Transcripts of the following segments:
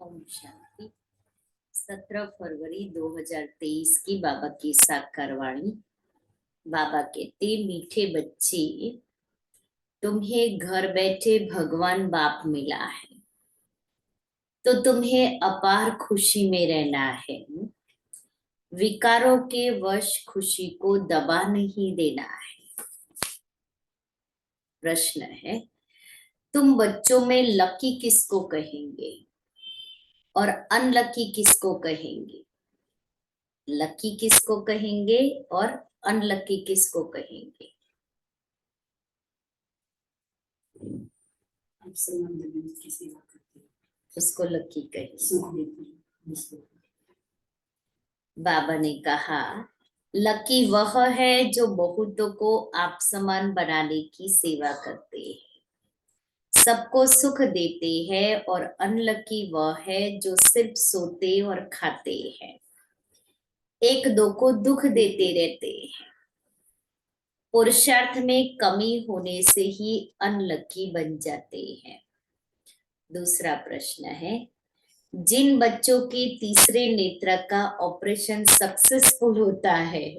ओम शांति। 17 फरवरी 2023 की बाबा की साकार वाणी। बाबा कहते, मीठे बच्चे, तुम्हें घर बैठे भगवान बाप मिला है तो तुम्हें अपार खुशी में रहना है। विकारों के वश खुशी को दबा नहीं देना है। प्रश्न है, तुम बच्चों में लकी किसको कहेंगे और अनलकी किसको कहेंगे? लकी किसको कहेंगे और अनलकी किसको कहेंगे? आप संबंध की सेवा करते हैं, उसको लकी कहेंगे। सुख देते हैं। बाबा ने कहा, लकी वह है जो बहुतों को आप समान बनाने की सेवा करते हैं, सबको सुख देते हैं, और अनलकी वह है जो सिर्फ सोते और खाते हैं, एक दो को दुख देते रहते हैं। पुरुषार्थ में कमी होने से ही अनलकी बन जाते हैं। दूसरा प्रश्न है, जिन बच्चों के तीसरे नेत्र का ऑपरेशन सक्सेसफुल होता है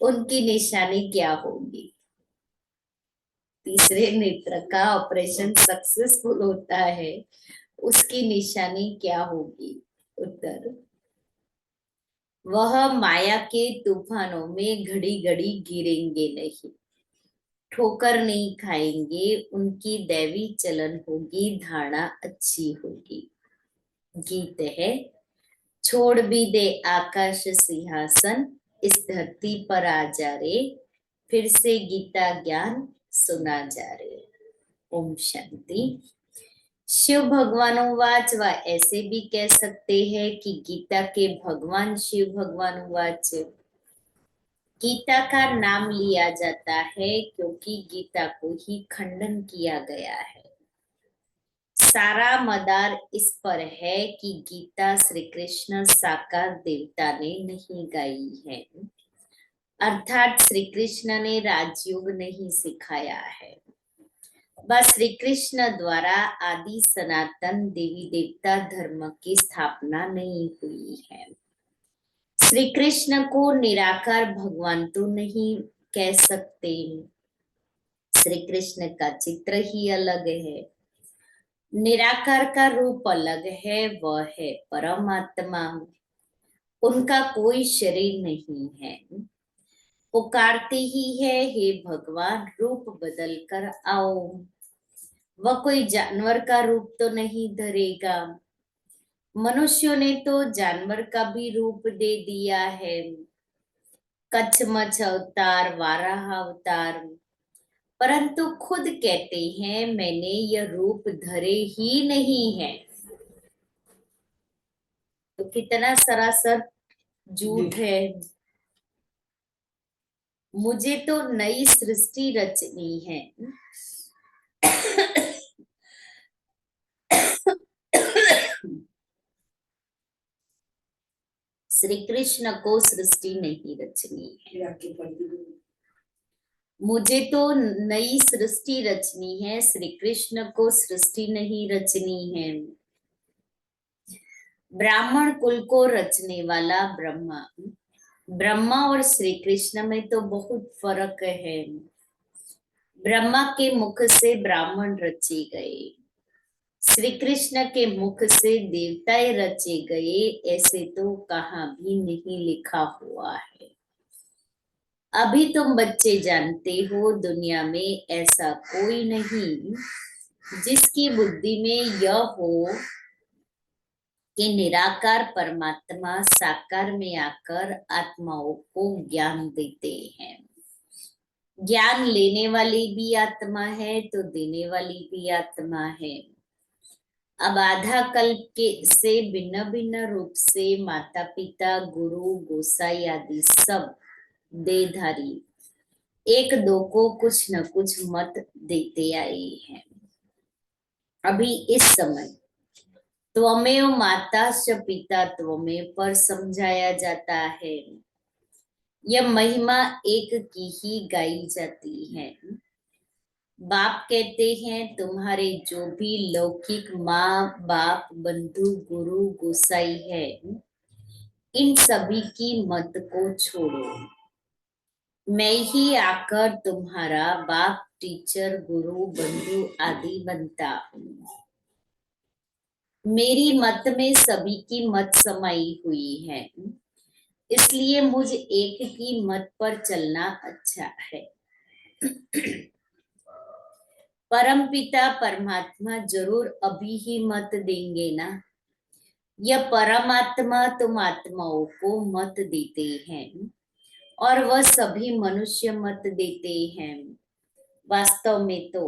उनकी निशानी क्या होगी? तीसरे नेत्र का ऑपरेशन सक्सेसफुल होता है, उसकी निशानी क्या होगी? उत्तर, वह माया के तूफानों में घड़ी घड़ी गिरेंगे नहीं, ठोकर नहीं खाएंगे, उनकी दैवी चलन होगी, धारणा अच्छी होगी। गीत है, छोड़ भी दे आकाश सिंहासन, इस धरती पर आ जा रे, फिर से गीता ज्ञान सुना जा रे। ओम शांति। शिव भगवानुवाच, व ऐसे भी कह सकते हैं कि गीता के भगवान शिव भगवानुवाच। गीता का नाम लिया जाता है क्योंकि गीता को ही खंडन किया गया है। सारा मदार इस पर है कि गीता श्री कृष्ण साकार देवता ने नहीं गाई है, अर्थात श्री कृष्ण ने राजयोग नहीं सिखाया है। बस श्री कृष्ण द्वारा आदि सनातन देवी देवता धर्म की स्थापना नहीं हुई है। श्री कृष्ण को निराकार भगवान तो नहीं कह सकते, श्री कृष्ण का चित्र ही अलग है। निराकार का रूप अलग है, वह है परमात्मा, उनका कोई शरीर नहीं है। पुकारते ही है, हे भगवान रूप बदल कर आओ। वह कोई जानवर का रूप तो नहीं धरेगा। मनुष्यों ने तो जानवर का भी रूप दे दिया है, कच्छमछ अवतार, वाराह अवतार, परंतु खुद कहते हैं मैंने यह रूप धरे ही नहीं है। तो कितना सरासर झूठ है। मुझे तो नई सृष्टि रचनी है। श्री कृष्ण को सृष्टि नहीं रचनी है। मुझे तो नई सृष्टि रचनी है, श्री कृष्ण को सृष्टि नहीं रचनी है। ब्राह्मण कुल को रचने वाला ब्रह्मा, ब्रह्मा और श्री कृष्ण में तो बहुत फर्क है। ब्रह्मा के मुख से ब्राह्मण रचे गए, श्री कृष्ण के मुख से देवताएं रचे गए, ऐसे तो कहाँ भी नहीं लिखा हुआ है। अभी तुम बच्चे जानते हो, दुनिया में ऐसा कोई नहीं जिसकी बुद्धि में यह हो कि निराकार परमात्मा साकार में आकर आत्माओं को ज्ञान देते हैं। ज्ञान लेने वाली भी आत्मा है तो देने वाली भी आत्मा है। अब आधा कल्प के से भिन्न भिन्न रूप से माता पिता गुरु गोसाई आदि सब देहधारी एक दो को कुछ न कुछ मत देते आए हैं। अभी इस समय त्वमेव माता च पिता त्वमेव पर समझाया जाता है। यह महिमा एक की ही गाई जाती है। बाप कहते हैं तुम्हारे जो भी लौकिक माँ बाप बंधु गुरु गोसाई है, इन सभी की मत को छोड़ो। मैं ही आकर तुम्हारा बाप टीचर गुरु बंधु आदि बनता हूँ। मेरी मत में सभी की मत समाई हुई है, इसलिए मुझ एक की मत पर चलना अच्छा है। परमपिता परमात्मा जरूर अभी ही मत देंगे ना। यह परमात्मा तुम आत्माओं को मत देते हैं और वह सभी मनुष्य मत देते हैं। वास्तव में तो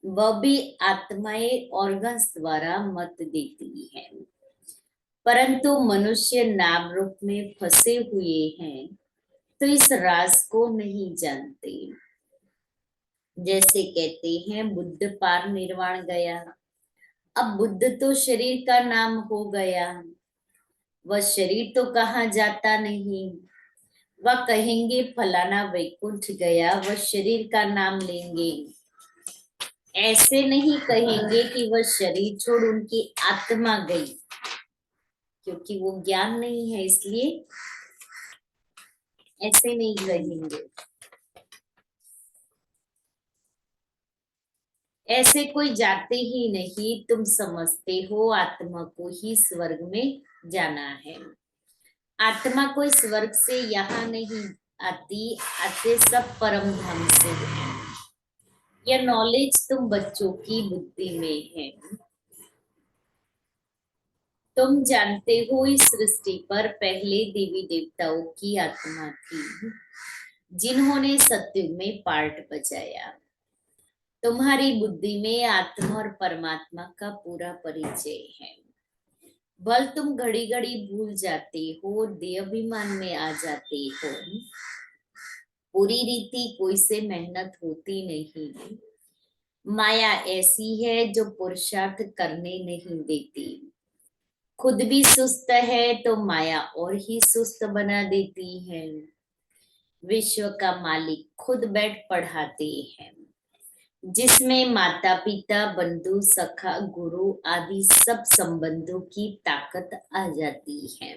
वह भी आत्माएं ऑर्गन्स द्वारा मत देती है, परंतु मनुष्य नाम रूप में फंसे हुए हैं तो इस राज को नहीं जानते। जैसे कहते हैं बुद्ध पार निर्वाण गया। अब बुद्ध तो शरीर का नाम हो गया, वह शरीर तो कहाँ जाता नहीं। वह कहेंगे फलाना वैकुंठ गया, वह शरीर का नाम लेंगे। ऐसे नहीं कहेंगे कि वह शरीर छोड़ उनकी आत्मा गई, क्योंकि वो ज्ञान नहीं है, इसलिए ऐसे नहीं कहेंगे। ऐसे कोई जाते ही नहीं। तुम समझते हो आत्मा को ही स्वर्ग में जाना है। आत्मा कोई स्वर्ग से यहाँ नहीं आती, आते सब परम धाम से है। यह नॉलेज तुम बच्चों की बुद्धि में है। तुम जानते हो इस सृष्टि पर पहले देवी देवताओं की आत्मा थी, जिन्होंने सत्युग में पार्ट बजाया। तुम्हारी बुद्धि में आत्मा और परमात्मा का पूरा परिचय है। बल तुम घड़ी घड़ी भूल जाते हो, देहाभिमान में आ जाते हो। पूरी रीति कोई से मेहनत होती नहीं। माया ऐसी है जो पुरुषार्थ करने नहीं देती। खुद भी सुस्त है तो माया और ही सुस्त बना देती है। विश्व का मालिक खुद बैठ पढ़ाते हैं, जिसमें माता पिता बंधु सखा गुरु आदि सब संबंधों की ताकत आ जाती है।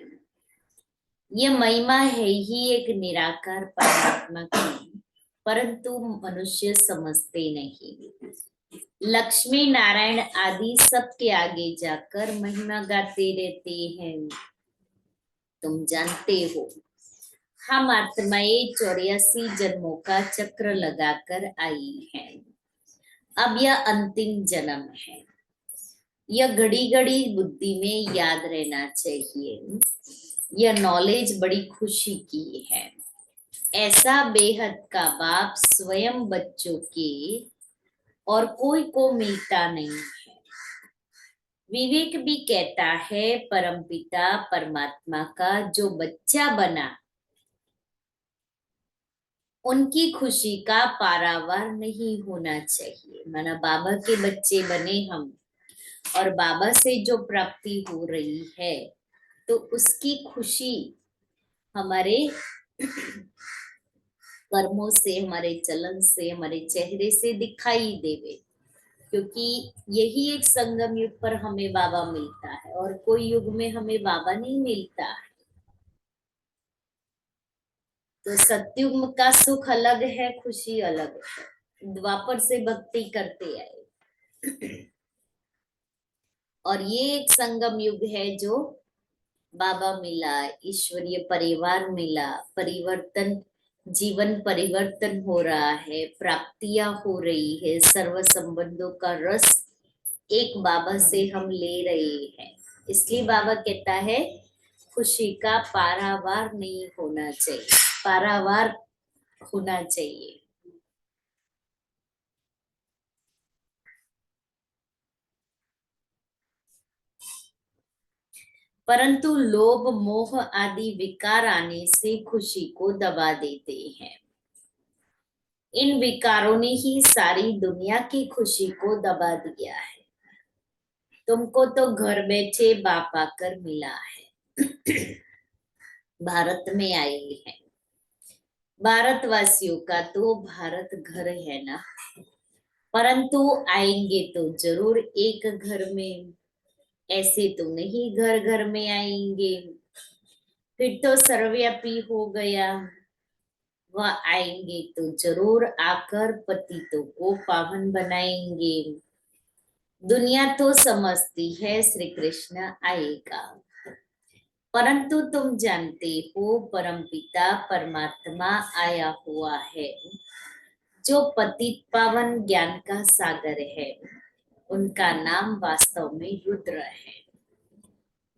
यह महिमा है ही एक निराकार परमात्मा की, परंतु मनुष्य समझते नहीं। लक्ष्मी नारायण आदि सबके आगे जाकर महिमा गाते रहते हैं। तुम जानते हो हम आत्माएं 84 जन्मों का चक्र लगाकर आई हैं। अब यह अंतिम जन्म है। यह घड़ी घड़ी बुद्धि में याद रहना चाहिए। यह नॉलेज बड़ी खुशी की है। ऐसा बेहद का बाप स्वयं बच्चों के और कोई को मिलता नहीं है। विवेक भी कहता है परमपिता परमात्मा का जो बच्चा बना, उनकी खुशी का पारावार नहीं होना चाहिए। माना बाबा के बच्चे बने हम और बाबा से जो प्राप्ति हो रही है, तो उसकी खुशी हमारे कर्मों से, हमारे चलन से, हमारे चेहरे से दिखाई देवे। क्योंकि यही एक संगम युग पर हमें बाबा मिलता है और कोई युग में हमें बाबा नहीं मिलता है। तो सत्युग का सुख अलग है, खुशी अलग है। द्वापर से भक्ति करते आए और ये एक संगम युग है जो बाबा मिला, ईश्वरीय परिवार मिला, परिवर्तन, जीवन परिवर्तन हो रहा है, प्राप्तियां हो रही है, सर्व संबंधों का रस एक बाबा से हम ले रहे हैं। इसलिए बाबा कहता है खुशी का पारावार नहीं होना चाहिए, पारावार होना चाहिए। परंतु लोभ मोह आदि विकार आने से खुशी को दबा देते हैं। इन विकारों ने ही सारी दुनिया की खुशी को दबा दिया है। तुमको तो घर बैठे बाप आकर मिला है। भारत में आए हैं। भारतवासियों का तो भारत घर है ना। परंतु आएंगे तो जरूर एक घर में, ऐसे तो नहीं घर घर में आएंगे। फिर तो सर्वव्यापी हो गया। वह आएंगे तो जरूर आकर पतितों को पावन बनाएंगे। दुनिया तो समझती है श्री कृष्ण आएगा, परंतु तुम जानते हो परमपिता परमात्मा आया हुआ है, जो पतित पावन ज्ञान का सागर है। उनका नाम वास्तव में रुद्र है।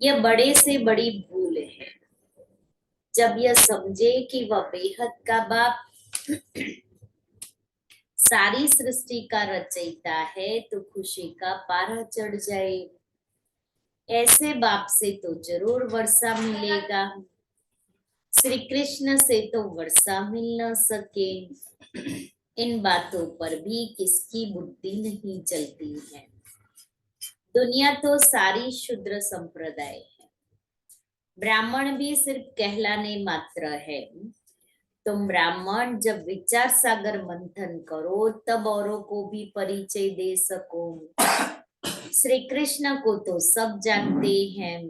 यह बड़े से बड़ी भूल है। जब यह समझे कि वह बेहद का बाप सारी सृष्टि का रचयिता है, तो खुशी का पारा चढ़ जाए। ऐसे बाप से तो जरूर वर्षा मिलेगा। श्री कृष्ण से तो वर्षा मिल न सके। इन बातों पर भी किसकी बुद्धि नहीं चलती है। दुनिया तो सारी शूद्र संप्रदाय है। ब्राह्मण भी सिर्फ कहलाने मात्र है। तुम ब्राह्मण जब विचार सागर मंथन करो, तब औरों को भी परिचय दे सको। श्री कृष्ण को तो सब जानते हैं।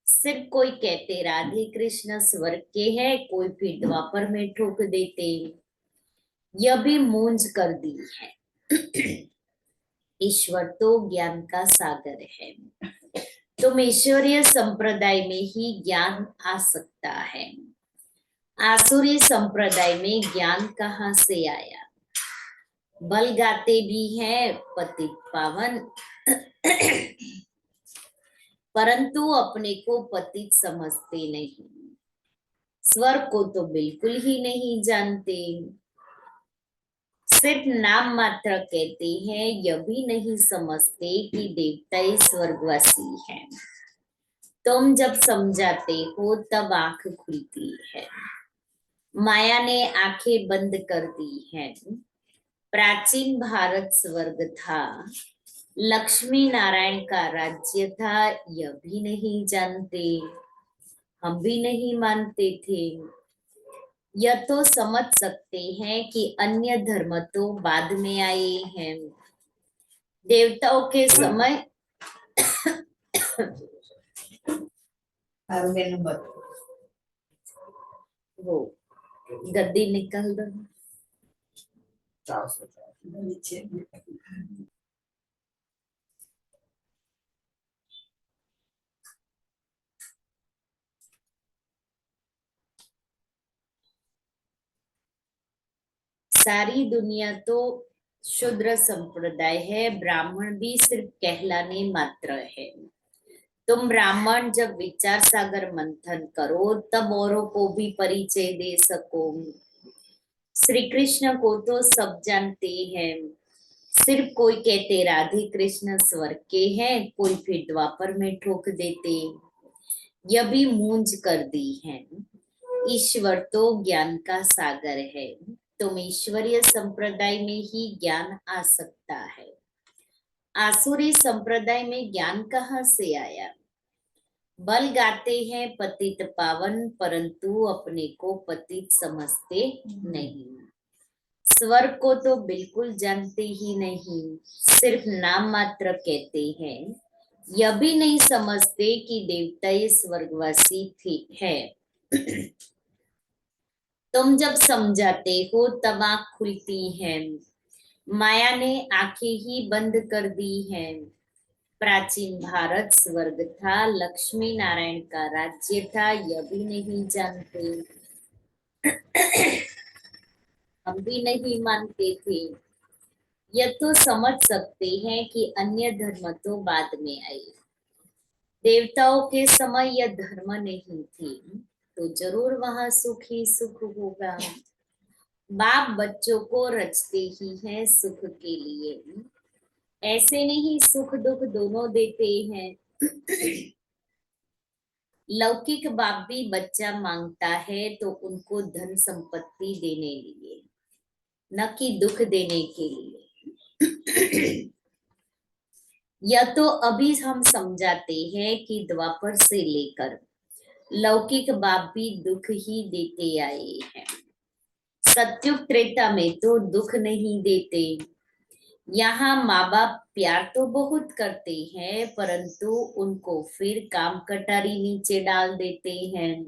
सिर्फ कोई कहते राधे कृष्ण स्वर्ग के हैं, कोई फिर द्वापर में ठोक देते। यह भी मूंज कर दी है। ईश्वर तो ज्ञान का सागर है। तुम ईश्वरीय संप्रदाय में ही ज्ञान आ सकता है। आसुरी संप्रदाय में ज्ञान कहाँ से आया। बल गाते भी हैं पतित पावन, परंतु अपने को पतित समझते नहीं। स्वर्ग को तो बिल्कुल ही नहीं जानते। सिर्फ नाम मात्र कहते हैं, यह भी नहीं समझते कि देवता स्वर्गवासी हैं। तुम जब समझाते हो तब आंख खुलती है। माया ने आंखें बंद कर दी हैं। प्राचीन भारत स्वर्ग था, लक्ष्मी नारायण का राज्य था, यह भी नहीं जानते। हम भी नहीं मानते थे। यह तो समझ सकते हैं कि अन्य धर्म तो बाद में आए हैं। देवताओं के समय वो गद्दी निकल दो। नीचे सारी दुनिया तो शूद्र संप्रदाय है। ब्राह्मण भी सिर्फ कहलाने मात्र है। तुम ब्राह्मण जब विचार सागर मंथन करो, तब औरों को भी परिचय दे सको। श्री कृष्ण को तो सब जानते हैं। सिर्फ कोई कहते राधे कृष्ण स्वर्ग के हैं, कोई फिर द्वापर में ठोक देते। यह भी मूंज कर दी है। ईश्वर तो ज्ञान का सागर है। तुम ईश्वरीय संप्रदाय में ही ज्ञान आ सकता है। आसुरी संप्रदाय में ज्ञान कहाँ से आया। बल गाते हैं पतित पावन, परंतु अपने को पतित समझते नहीं। स्वर्ग को तो बिल्कुल जानते ही नहीं। सिर्फ नाम मात्र कहते हैं। यह भी नहीं समझते कि देवता स्वर्गवासी थे है। तुम जब समझाते हो तब आंख खुलती है। माया ने आंखें ही बंद कर दी हैं। प्राचीन भारत स्वर्ग था, लक्ष्मी नारायण का राज्य था, यह भी नहीं जानते। हम भी नहीं मानते थे। यह तो समझ सकते हैं कि अन्य धर्म तो बाद में आए। देवताओं के समय यह धर्म नहीं थी, तो जरूर वहां सुख ही सुख होगा। बाप बच्चों को रचते ही हैं सुख के लिए। ऐसे नहीं सुख दुख दोनों देते हैं। लौकिक बाप भी बच्चा मांगता है तो उनको धन संपत्ति देने लिए, न कि दुख देने के लिए। यह तो अभी हम समझाते हैं कि द्वापर से लेकर लौकिक बाप भी दुख ही देते आए हैं। सत्युग त्रेता में तो दुख नहीं देते। यहाँ माँ बाप प्यार तो बहुत करते हैं, परंतु उनको फिर काम कटारी नीचे डाल देते हैं,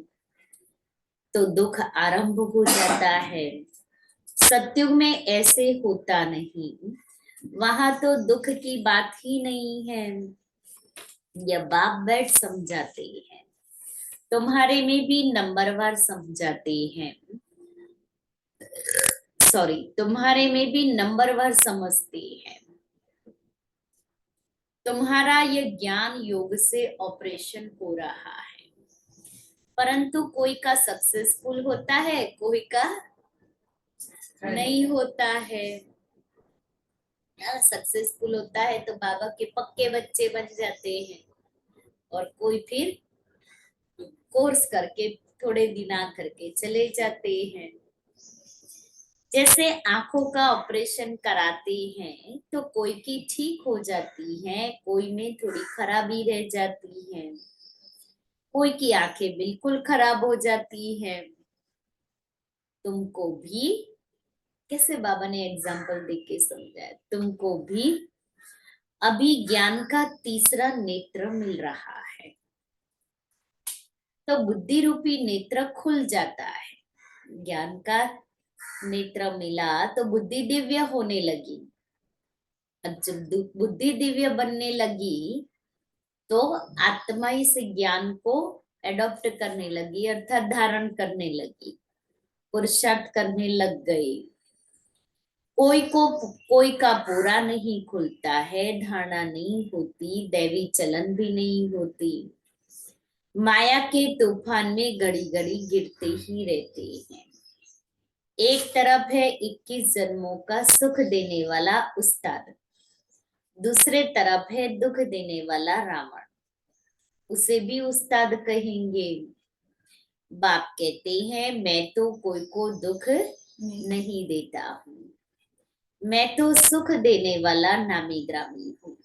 तो दुख आरंभ हो जाता है। सत्युग में ऐसे होता नहीं, वहां तो दुख की बात ही नहीं है। यह बाप बैठ समझाते हैं, तुम्हारे में भी नंबरवार समझाते हैं, सॉरी, तुम्हारे में भी नंबरवार समझते हैं। तुम्हारा यह ज्ञान योग से ऑपरेशन हो रहा है, परंतु कोई का सक्सेसफुल होता है, कोई का नहीं होता है। सक्सेसफुल होता है तो बाबा के पक्के बच्चे बन जाते हैं, और कोई फिर कोर्स करके थोड़े दिन करके चले जाते हैं। जैसे आंखों का ऑपरेशन कराते हैं तो कोई की ठीक हो जाती है, कोई में थोड़ी खराबी रह जाती है, कोई की आंखें बिल्कुल खराब हो जाती है। तुमको भी, कैसे बाबा ने एग्जाम्पल दे के समझाया, तुमको भी अभी ज्ञान का तीसरा नेत्र मिल रहा है, तो बुद्धि रूपी नेत्र खुल जाता है। ज्ञान का नेत्र मिला तो बुद्धि दिव्य होने लगी। अब जब बुद्धि दिव्य बनने लगी तो आत्मा इस ज्ञान को एडॉप्ट करने लगी, अर्थात धारण करने लगी, पुरुषार्थ करने लग गई। कोई का पूरा नहीं खुलता है, धारणा नहीं होती, दैवी चलन भी नहीं होती। माया के तूफान में घड़ी घड़ी गिरते ही रहते हैं। एक तरफ है 21 जन्मों का सुख देने वाला उस्ताद, दूसरे तरफ है दुख देने वाला रावण, उसे भी उस्ताद कहेंगे। बाप कहते हैं मैं तो कोई को दुख नहीं देता हूँ, मैं तो सुख देने वाला नामी ग्रामी हूँ।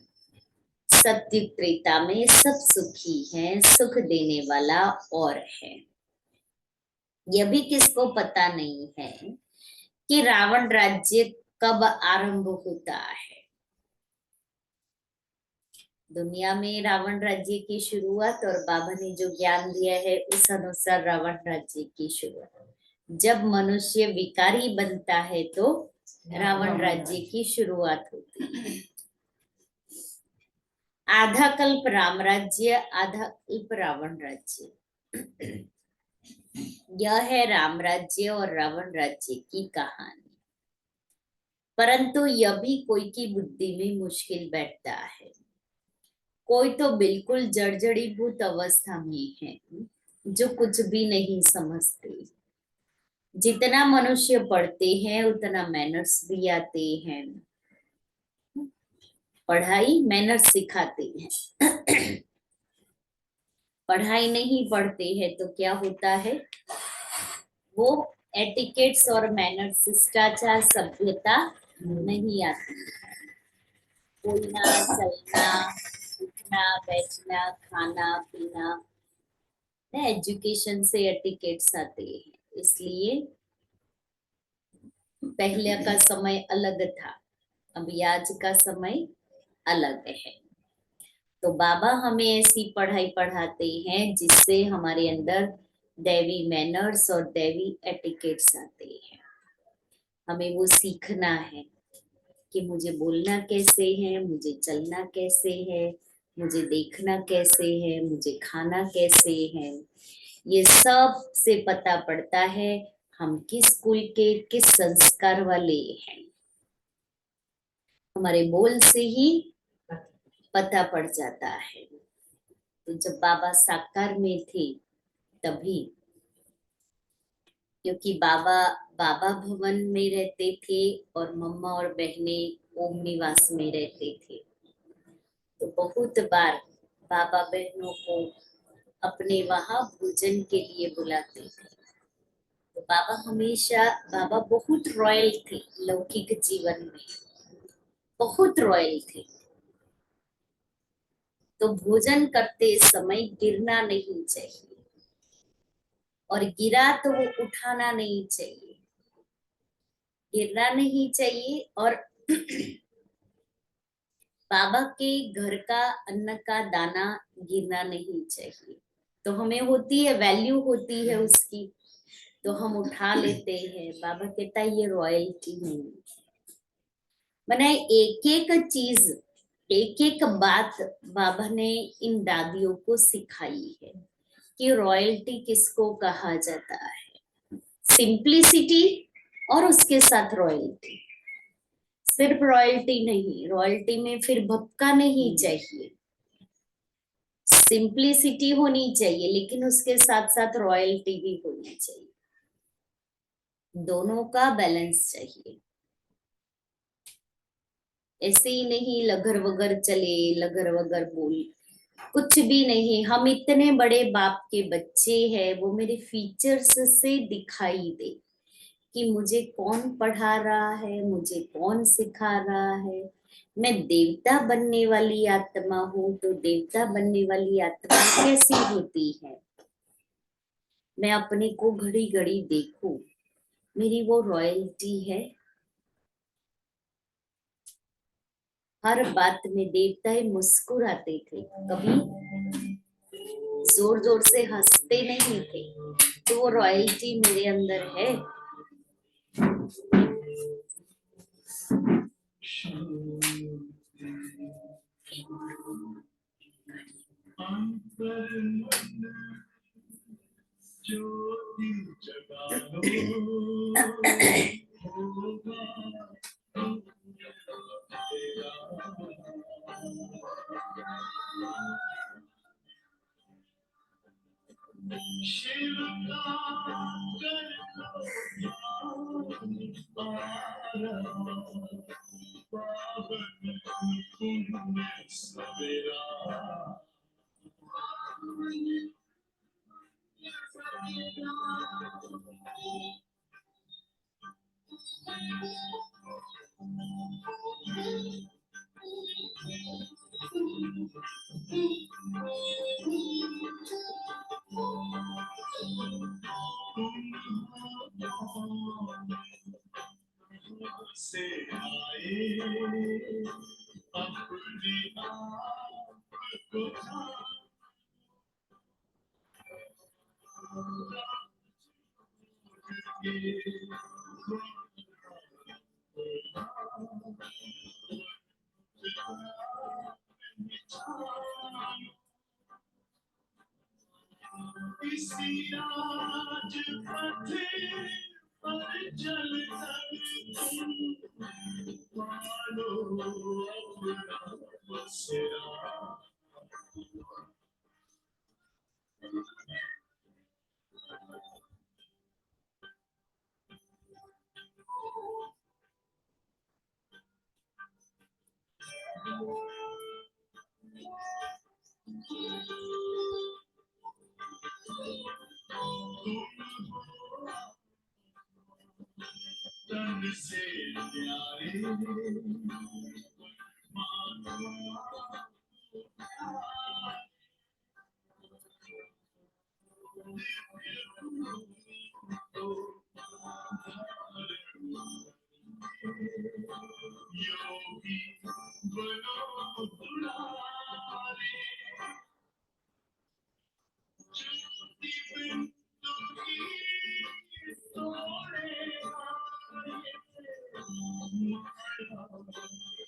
सत्य त्रेता में सब सुखी हैं, सुख देने वाला और है। यह भी किसको पता नहीं है कि रावण राज्य कब आरंभ होता है। दुनिया में रावण राज्य की शुरुआत, और बाबा ने जो ज्ञान दिया है उस अनुसार रावण राज्य की शुरुआत, जब मनुष्य विकारी बनता है तो रावण राज्य की शुरुआत होती है। आधा कल्प राम राज्य, आधा कल्प रावण राज्य। यह है राम राज्य और रावण राज्य की कहानी। परंतु यह भी कोई की बुद्धि में मुश्किल बैठता है। कोई तो बिल्कुल जर्जरीभूत अवस्था में है, जो कुछ भी नहीं समझते। जितना मनुष्य पढ़ते हैं उतना मैनर्स भी आते हैं। पढ़ाई मैनर्स सिखाते हैं। पढ़ाई नहीं पढ़ते हैं तो क्या होता है, वो एटिकेट्स और मैनर्स, शिष्टाचार, सभ्यता नहीं आती। बोलना, चलना, उठना, बैठना, खाना पीना, एजुकेशन से एटिकेट्स आते हैं। इसलिए पहले का समय अलग था, अभी आज का समय अलग है। तो बाबा हमें ऐसी पढ़ाई पढ़ाते हैं जिससे हमारे अंदर दैवी मैनर्स और दैवी एटिकेट्स आते हैं। हमें वो सीखना है कि मुझे बोलना कैसे है, मुझे चलना कैसे है, मुझे देखना कैसे है, मुझे खाना कैसे है। ये सब से पता पड़ता है हम किस कुल के, किस संस्कार वाले हैं। हमारे बोल से ही पता पड़ जाता है। तो जब बाबा साकार में थे तभी, क्योंकि बाबा बाबा भवन में रहते थे और मम्मा और बहने ओम निवास में रहते थे, तो बहुत बार बाबा बहनों को अपने वहां भोजन के लिए बुलाते थे। तो बाबा बहुत रॉयल थे, लौकिक जीवन में बहुत रॉयल थे। तो भोजन करते समय गिरना नहीं चाहिए, और गिरा तो वो उठाना नहीं चाहिए, गिरना नहीं चाहिए। और बाबा के घर का अन्न का दाना गिरना नहीं चाहिए। तो हमें होती है, वैल्यू होती है उसकी, तो हम उठा लेते हैं। बाबा कहता है ये रॉयल्टी नहीं। मैंने एक एक चीज, एक एक बात बाबा ने इन दादियों को सिखाई है कि रॉयल्टी किसको कहा जाता है। सिंप्लिसिटी और उसके साथ रॉयल्टी। सिर्फ रॉयल्टी नहीं, रॉयल्टी में फिर भपका नहीं चाहिए, सिंप्लिसिटी होनी चाहिए, लेकिन उसके साथ साथ रॉयल्टी भी होनी चाहिए। दोनों का बैलेंस चाहिए। ऐसे ही नहीं लगर वगर चले, लगर वगर बोल, कुछ भी नहीं। हम इतने बड़े बाप के बच्चे हैं, वो मेरे फीचर्स से दिखाई दे कि मुझे कौन पढ़ा रहा है, मुझे कौन सिखा रहा है। मैं देवता बनने वाली आत्मा हूँ, तो देवता बनने वाली आत्मा कैसी होती है। मैं अपने को घड़ी घड़ी देखूं, मेरी वो रॉयल्टी है। हर बात में देवता ही मुस्कुराते थे, कभी जोर जोर से हंसते नहीं थे। तो वो रॉयल्टी मेरे अंदर है। ज्योति जगा से आए अपने आप को इसी आज पथे पर चल कर मानो अपना बसेरा। तन से प्यारे योगी बनो दुलारे, ज्योति बिन तुम्ही तोड़े माया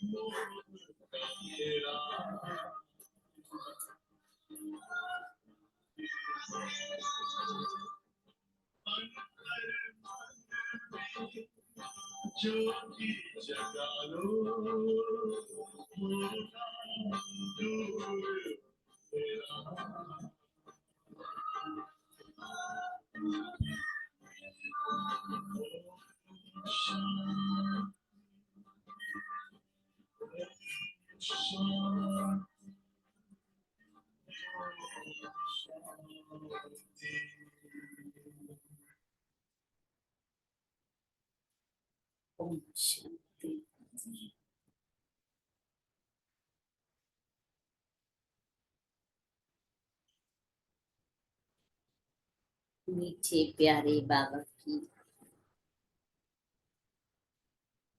मोह तेरा। अंतर मन में ज्योति जगा लो, होगा दूर तेरा। ओम शांति। मीठे प्यारे बाबा की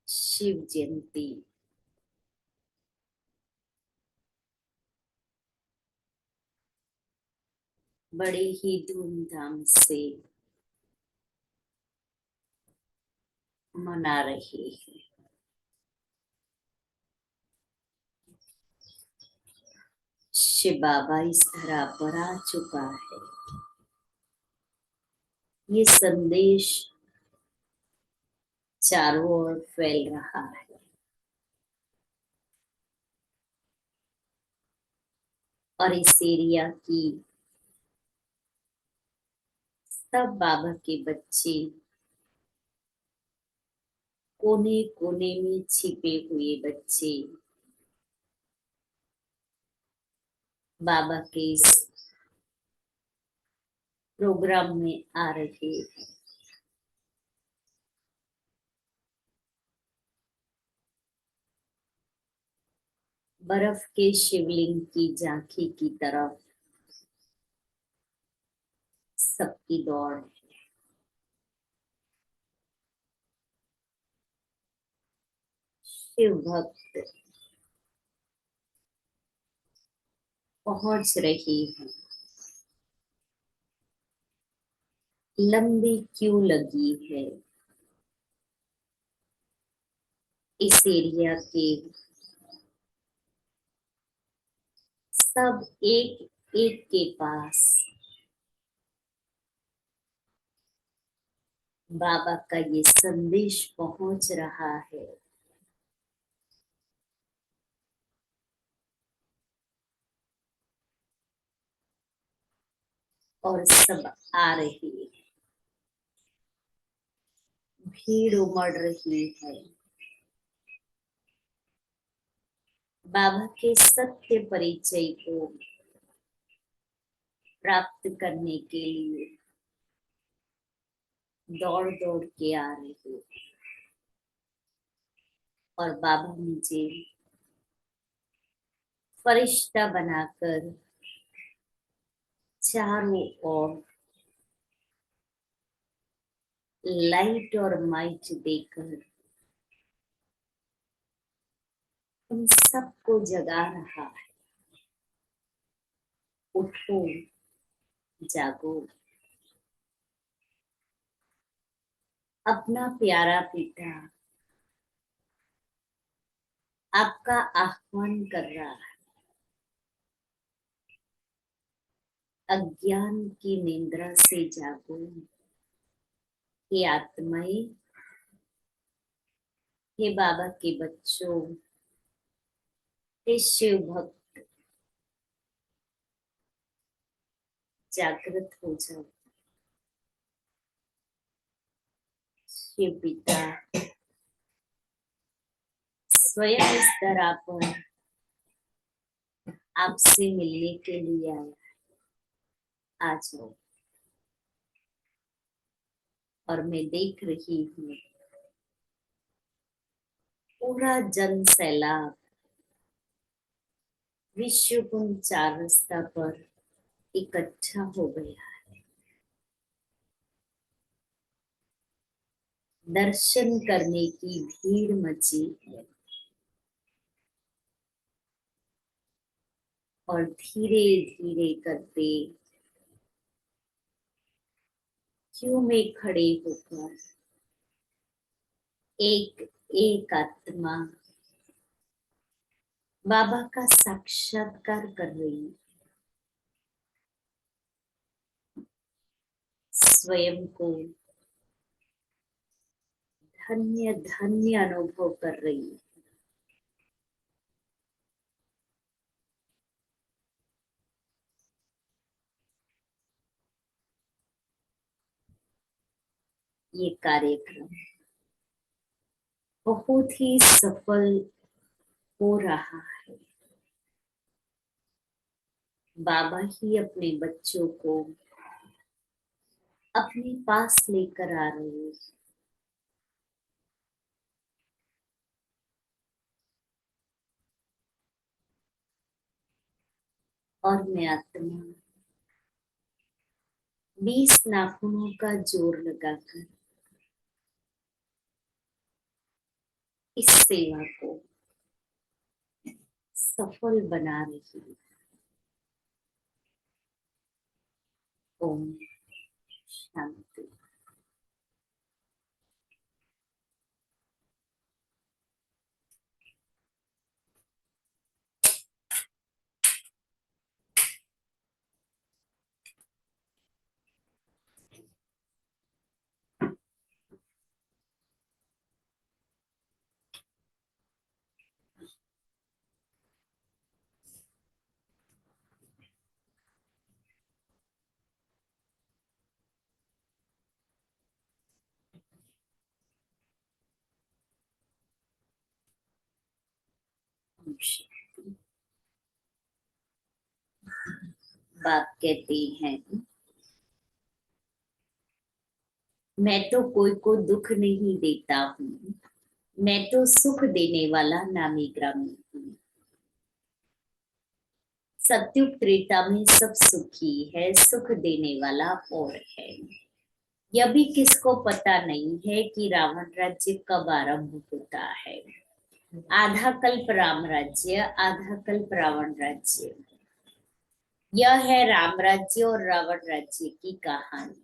शिव जयंती बड़े ही धूमधाम से मना रहे हैं। शिव बाबा इस धरा पर आ चुका है। ये संदेश चारों ओर फैल रहा है और इस एरिया की सब बाबा के बच्चे कोने कोने में छिपे हुए बच्चे बाबा के इस प्रोग्राम में आ रहे हैं। बर्फ के शिवलिंग की झांकी की तरफ सबकी दौड़ है। शिव भक्त पहुंच रही है। लंबी क्यू लगी है। इस एरिया के सब एक एक के पास बाबा का ये संदेश पहुंच रहा है। और सब आ रहे हैं। भीड़ उमड़ रही है। बाबा के सत्य परिचय को प्राप्त करने के लिए दौड़ दौड़ के आ रहे हैं। और बाबा मुझे फरिश्ता बनाकर चारों ओर लाइट और माइट देकर उन सबको जगा रहा है। उठो, जागो। अपना प्यारा पिता आपका आह्वान कर रहा है। अज्ञान की निंद्रा से जागो। हे आत्माएं, हे बाबा के बच्चों, हे शिव भक्त, जागृत हो जाओ। शिव पिता स्वयं इस तरह पर आपसे मिलने के लिए आया। आ जाओ। और मैं देख रही हूँ पूरा जन सैलाब विश्व कुंज 4 रास्ता पर इकट्ठा हो गया। दर्शन करने की भीड़ मची है। और धीरे धीरे करते क्यों में खड़े होकर एक एक आत्मा बाबा का साक्षात्कार कर रही है। स्वयं को धन्य धन्य अनुभव कर रही है। ये कार्यक्रम बहुत ही सफल हो रहा है। बाबा ही अपने बच्चों को अपने पास लेकर आ रहे हैं। और मैं आत्मा 20 नाखूनों का जोर लगाकर इस सेवा को सफल बना रही हूँ। ओम शांति। ओम शांति। बाप कहते हैं, मैं तो कोई को दुख नहीं देता हूँ, मैं तो सुख देने वाला नामी ग्रामी हूँ। सत्युग त्रेता में सब सुखी है, सुख देने वाला और है। यह भी किसको पता नहीं है कि रावण राज्य कब आरंभ होता है। आधा कल्प राम राज्य, आधा कल्प रावण राज्य। यह है राम राज्य और रावण राज्य की कहानी।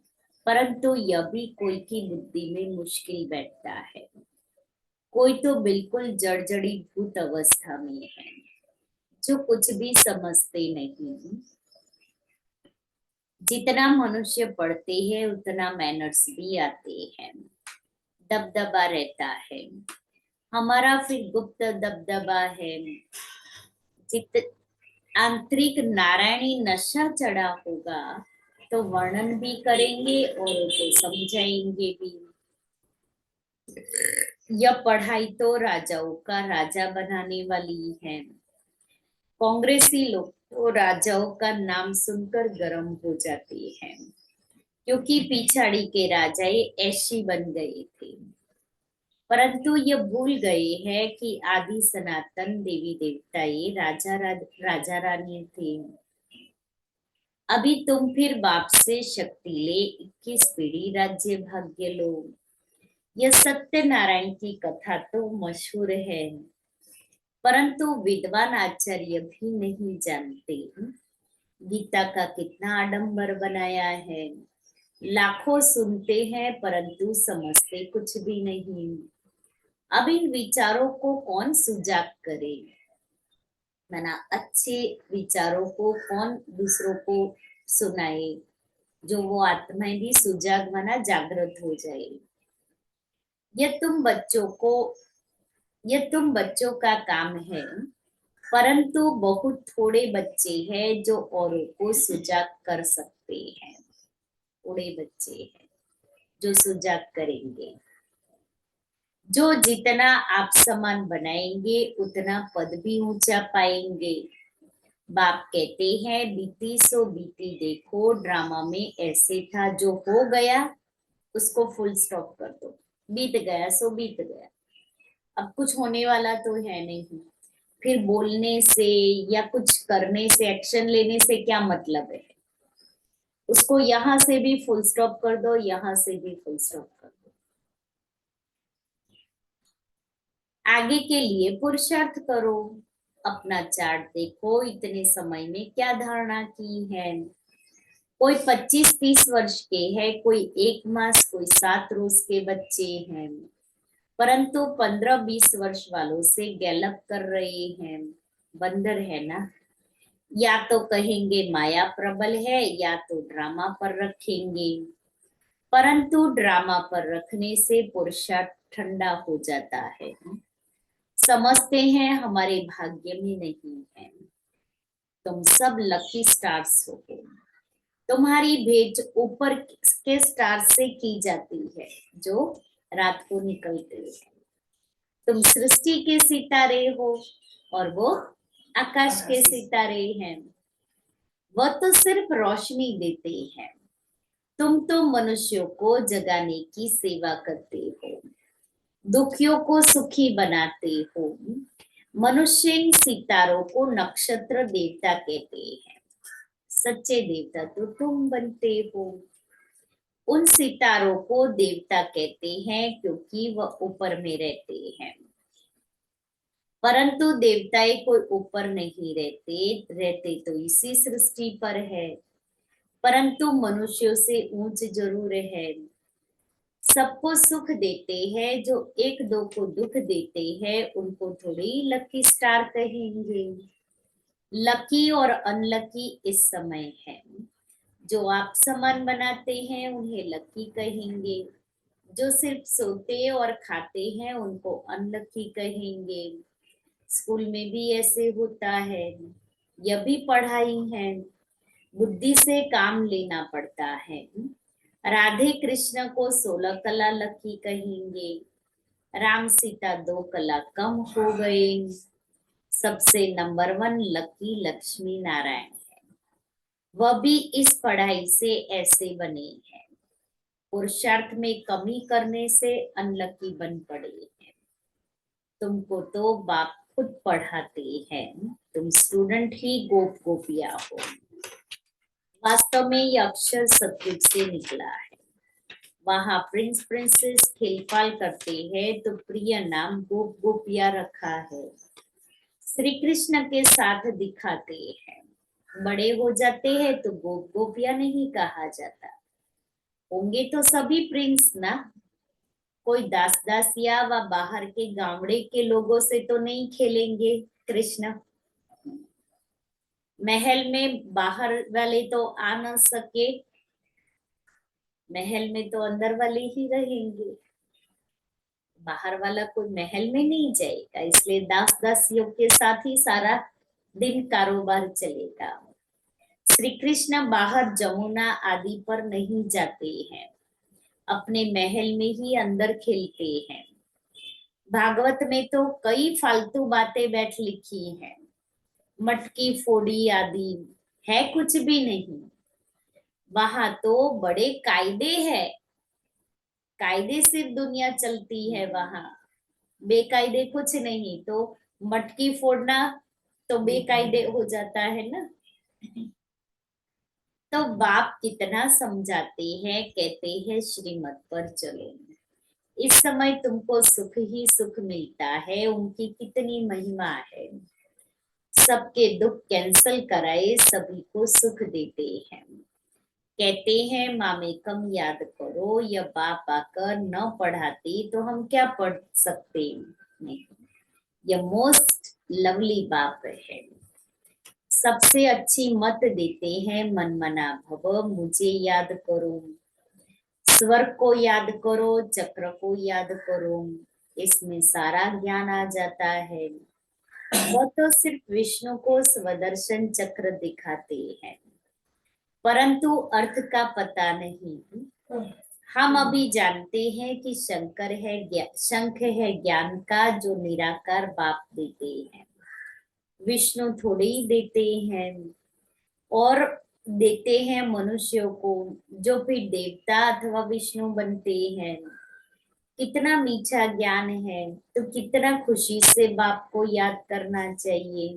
परंतु यह भी कोई की बुद्धि में मुश्किल बैठता है। कोई तो बिल्कुल जड़जड़ी भूत अवस्था में है, जो कुछ भी समझते नहीं। जितना मनुष्य पढ़ते हैं उतना मैनर्स भी आते हैं, दबदबा रहता है। हमारा फिर गुप्त दबदबा है। जित आंतरिक नारायणी नशा चढ़ा होगा तो वर्णन भी करेंगे और उसे समझाएंगे भी। यह पढ़ाई तो राजाओं का राजा बनाने वाली है। कांग्रेसी लोग तो राजाओं का नाम सुनकर गर्म हो जाते हैं, क्योंकि पिछाड़ी के राजाए ऐशी बन गए थे। परंतु ये भूल गए हैं कि आदि सनातन देवी देवता ये राजा रानी थे। अभी तुम फिर बाप से शक्ति ले 21 पीढ़ी राज्य भाग्य लो। यह सत्यनारायण की कथा तो मशहूर है, परंतु विद्वान आचार्य भी नहीं जानते गीता का कितना आडंबर बनाया है। लाखों सुनते हैं परंतु समझते कुछ भी नहीं। अब इन विचारों को कौन सुजाग करे, मना अच्छे विचारों को कौन दूसरों को सुनाए, जो वो आत्माएं भी सुजाग मना जागृत हो जाए। यह तुम बच्चों को यह तुम बच्चों का काम है, परंतु बहुत थोड़े बच्चे हैं जो औरों को सुजाग कर सकते हैं। थोड़े बच्चे हैं जो सुजाग करेंगे। जो जितना आप समान बनाएंगे उतना पद भी ऊंचा पाएंगे। बाप कहते हैं, बीती सो बीती देखो, ड्रामा में ऐसे था, जो हो गया उसको फुल स्टॉप कर दो। बीत गया सो बीत गया, अब कुछ होने वाला तो है नहीं। फिर बोलने से या कुछ करने से, एक्शन लेने से क्या मतलब है। उसको यहाँ से भी फुल स्टॉप कर दो, यहाँ से भी फुल स्टॉप कर दो। आगे के लिए पुरुषार्थ करो। अपना चार्ट देखो, इतने समय में क्या धारणा की है। कोई 25-30 वर्ष के है, कोई 1 मास, कोई 7 रोज के बच्चे हैं, परंतु 15-20 वर्ष वालों से गैलप कर रहे हैं। बंदर है ना। या तो कहेंगे माया प्रबल है, या तो ड्रामा पर रखेंगे। परंतु ड्रामा पर रखने से पुरुषार्थ ठंडा हो जाता है। समझते हैं हमारे भाग्य में नहीं है। तुम सब लकी स्टार्स हो। तुम्हारी भेंट ऊपर के स्टार से की जाती है, जो रात को निकलते हैं। तुम सृष्टि के सितारे हो और वो आकाश के सितारे हैं। वह तो सिर्फ रोशनी देते हैं, तुम तो मनुष्यों को जगाने की सेवा करते हो, दुखियों को सुखी बनाते हो। मनुष्य इन सितारों को नक्षत्र देवता कहते हैं। सच्चे देवता तो तुम बनते हो। उन सितारों को देवता कहते हैं क्योंकि वह ऊपर में रहते हैं। परंतु देवताएं कोई ऊपर नहीं रहते, रहते तो इसी सृष्टि पर है। परंतु मनुष्यों से ऊंच जरूर है। सबको सुख देते हैं, जो एक दो को दुख देते हैं उनको थोड़ी लकी स्टार कहेंगे। लकी और अनलकी इस समय है। जो आप सामान बनाते हैं उन्हें लकी कहेंगे। जो सिर्फ सोते और खाते हैं उनको अनलकी कहेंगे। स्कूल में भी ऐसे होता है। यह भी पढ़ाई है। बुद्धि से काम लेना पड़ता है। राधे कृष्ण को 16 कला लकी कहेंगे। राम सीता 2 कला कम हो गए। सबसे नंबर 1 लकी लक्ष्मी नारायण है। वह भी इस पढ़ाई से ऐसे बने हैं। पुरुषार्थ में कमी करने से अनलकी बन पड़े हैं। तुमको तो बाप खुद पढ़ाते हैं। तुम स्टूडेंट ही गोप गोपिया हो। वास्तव में यह अक्षर सतयुग से निकला है। वहां प्रिंस प्रिंसेस खेलपाल करते हैं तो प्रिय नाम गोप गोपिया रखा है। श्री कृष्ण के साथ दिखाते हैं। बड़े हो जाते हैं तो गोप गोपिया नहीं कहा जाता। होंगे तो सभी प्रिंस ना। कोई दास दासिया व बाहर के गांवड़े के लोगों से तो नहीं खेलेंगे कृष्ण। महल में बाहर वाले तो आ न सके। महल में तो अंदर वाले ही रहेंगे। बाहर वाला कोई महल में नहीं जाएगा, इसलिए दास दासियों के साथ ही सारा दिन कारोबार चलेगा। श्री कृष्ण बाहर जमुना आदि पर नहीं जाते हैं। अपने महल में ही अंदर खेलते हैं। भागवत में तो कई फालतू बातें बैठ लिखी हैं। मटकी फोड़ी आदि है कुछ भी नहीं। वहां तो बड़े कायदे हैं। कायदे से दुनिया चलती है वहां। बेकायदे कुछ नहीं। तो मटकी फोड़ना तो बेकायदे हो जाता है ना। तो बाप कितना समझाते हैं, कहते हैं श्रीमत पर चलो। इस समय तुमको सुख ही सुख मिलता है। उनकी कितनी महिमा है। सबके दुख कैंसल कराए सभी को सुख देते हैं। कहते हैं मामेकम याद करो। यह बाप आकर न पढ़ाते तो हम क्या पढ़ सकते। नहीं, यह मोस्ट लवली बाप है। सबसे अच्छी मत देते हैं मनमना भव। मुझे याद करो, स्वर्ग को याद करो, चक्र को याद करो। इसमें सारा ज्ञान आ जाता है। वह तो सिर्फ विष्णु को स्वदर्शन चक्र दिखाते हैं, परंतु अर्थ का पता नहीं। हम अभी जानते हैं कि शंकर है, शंख है ज्ञान का जो निराकार बाप देते हैं। विष्णु थोड़े ही देते हैं। और देते हैं मनुष्यों को, जो फिर देवता अथवा विष्णु बनते हैं। कितना मीठा ज्ञान है, तो कितना खुशी से बाप को याद करना चाहिए।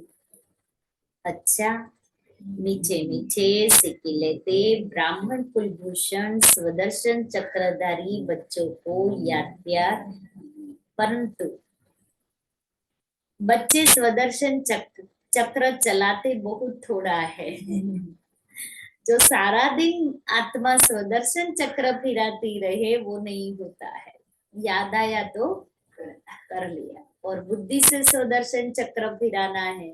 अच्छा, मीठे मीठे सिकिलेते ब्राह्मण कुलभूषण स्वदर्शन चक्रधारी बच्चों को याद प्यार। परंतु बच्चे स्वदर्शन चक्र चलाते बहुत थोड़ा है। जो सारा दिन आत्मा स्वदर्शन चक्र फिराती रहे वो नहीं होता है। याद आया तो कर लिया, और बुद्धि से स्वदर्शन चक्र फिराना है।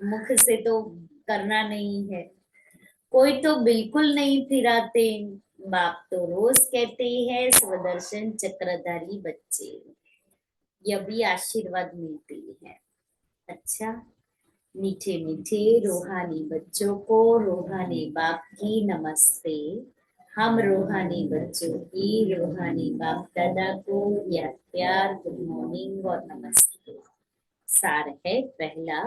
मुख से तो करना नहीं है। कोई तो बिल्कुल नहीं फिराते। बाप तो रोज कहते हैं स्वदर्शन चक्रधारी बच्चे। यह भी आशीर्वाद मिलती है। अच्छा, मीठे मीठे रूहानी बच्चों को रूहानी बाप की नमस्ते। हम रूहानी बच्चों की रूहानी बाप दादा को याद प्यार गुड मॉर्निंग और नमस्ते। सार है पहला,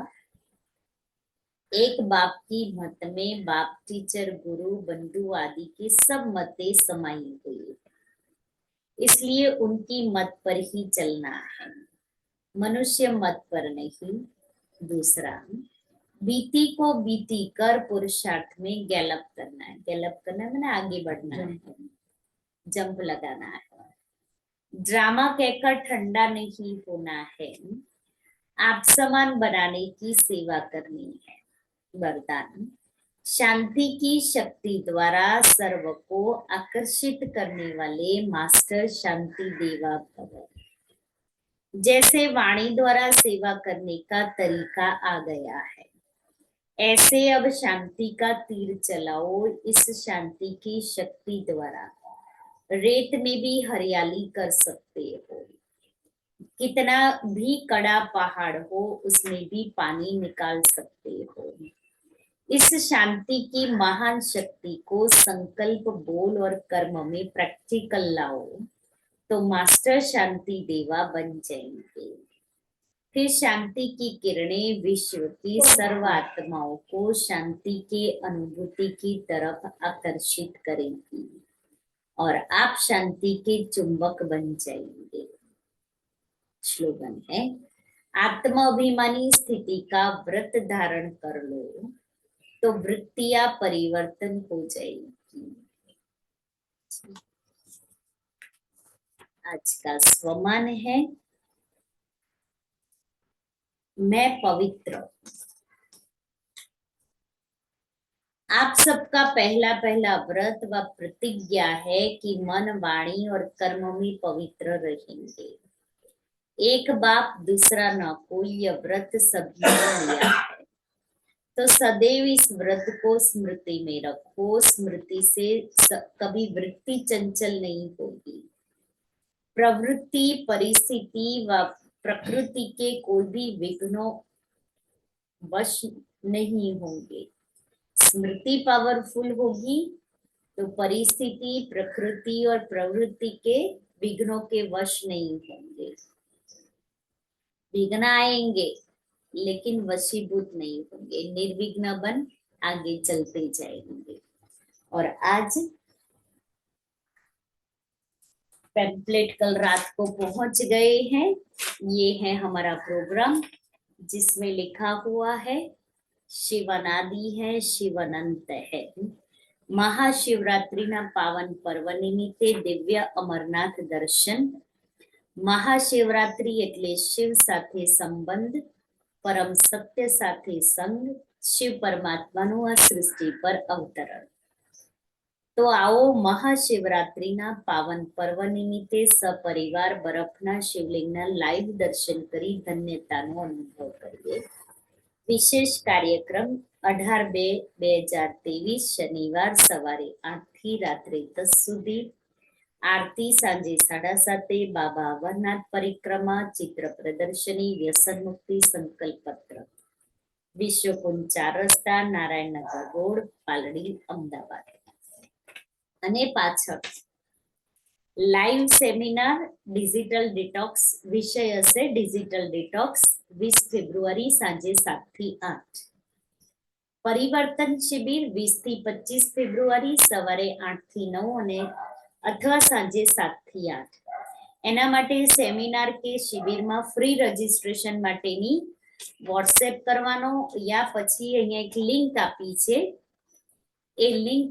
एक बाप की मत में बाप टीचर गुरु बंधु आदि की सब मतें समाई हुई है। इसलिए उनकी मत पर ही चलना है, मनुष्य मत पर नहीं। दूसरा, बीती को बीती कर पुरुषार्थ में गैलप करना है। गैलप करना मैंने आगे बढ़ना है, जंप लगाना है। ड्रामा कहकर ठंडा नहीं होना है। आप समान बनाने की सेवा करनी है। वरदान, शांति की शक्ति द्वारा सर्व को आकर्षित करने वाले मास्टर शांति देवा भव। जैसे वाणी द्वारा सेवा करने का तरीका आ गया है, ऐसे अब शांति का तीर चलाओ। इस शांति की शक्ति द्वारा रेत में भी हरियाली कर सकते हो। कितना भी कड़ा पहाड़ हो उसमें भी पानी निकाल सकते हो। इस शांति की महान शक्ति को संकल्प, बोल और कर्म में प्रैक्टिकल लाओ तो मास्टर शांति देवा बन जाएंगे। फिर शांति की किरणें विश्व की सर्व आत्माओं को शांति के अनुभूति की तरफ आकर्षित करेंगी और आप शांति के चुंबक बन जाएंगे। स्लोगन है, आत्माभिमानी स्थिति का व्रत धारण कर लो तो वृत्तियां परिवर्तन हो जाएगी। आज का स्वमान है, मैं पवित्र। आप सबका पहला पहला व्रत व प्रतिज्ञा है कि मन, वाणी और कर्म में पवित्र रहेंगे। एक बाप दूसरा न कोई, यह व्रत सभी ने लिया है तो सदैव इस व्रत को स्मृति में रखो। स्मृति से कभी वृत्ति चंचल नहीं होगी। प्रवृत्ति, परिस्थिति व प्रकृति के कोई भी विघ्नों वश नहीं होंगे। स्मृति पावरफुल होगी तो परिस्थिति, प्रकृति और प्रवृत्ति के विघ्नों के वश नहीं होंगे। विघ्न आएंगे लेकिन वशीभूत नहीं होंगे, निर्विघ्न बन आगे चलते जाएंगे। और आज पैम्पलेट कल रात को पहुंच गए हैं। ये है हमारा प्रोग्राम जिसमें लिखा हुआ है शिवनादि है, शिवनंत है। महाशिवरात्रि ना पावन पर्व निमित्ते दिव्य अमरनाथ दर्शन। महाशिवरात्रि એટલે શિવ સાથે સંબંધ, પરમ સત્ય સાથે સંગ, શિવ પરમાત્માનું આ સૃષ્ટિ પર અવતરણ। તો આવો મહાશિવરાત્રિના પાવન પર્વ નિમિત્તે સપરિવાર બરફના શિવલિંગના લાઈવ દર્શન કરી ધન્યતાનો અનુભવ કરીએ। વિશેષ કાર્યક્રમ 18/2/2023 શનિવાર સવારે 8 થી રાત્રે 10 સુધી। आरती सांजे 7:30, बाबा अमरनाथ परिक्रमा, चित्र प्रदर्शनी, व्यसन मुक्ति संकल्प पत्र, विश्वकुंज 4 रस्ता, नारायणनगर रोड, पालड़ी, अमदावाद। અને પાછળ લાઈવ સેમિનાર ડિજિટલ ડિટોક્સ વિષય હશે ડિજિટલ ડિટોક્સ 20 ફેબ્રુઆરી સાંજે 7 થી 8। પરિવર્તન શિબિર 20 થી 25 ફેબ્રુઆરી સવારે 8 થી 9 અને अथवा सांजे 7 થી 8। एना माटे सेमिनार के शिबिर में फ्री रजिस्ट्रेशन माटेनी व्हाट्सएप करवानो या पछी अहींया एक लिंक आपी छे ए लिंक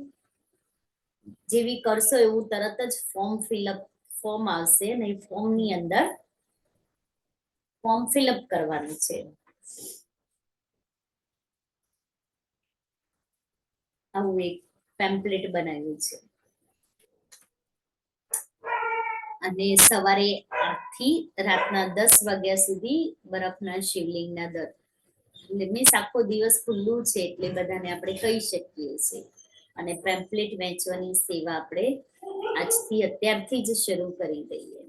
जेवी करशो एवुं तरत ज फॉर्म आवशे ने फॉर्म नी अंदर फॉर्म फिलअप करवानुं छे। आवुं एक पेम्पलेट बनाव्युं छे અને સવારે 8 થી રાતના 10 વાગ્યા સુધી બરફના શિવલિંગના મીન્સ આખો દિવસ ખુલ્લું છે એટલે બધાને આપણે કહી શકીએ છીએ। અને પેમ્પલેટ વેચવાની સેવા આપણે આજથી અત્યારથી જ શરૂ કરી દઈએ।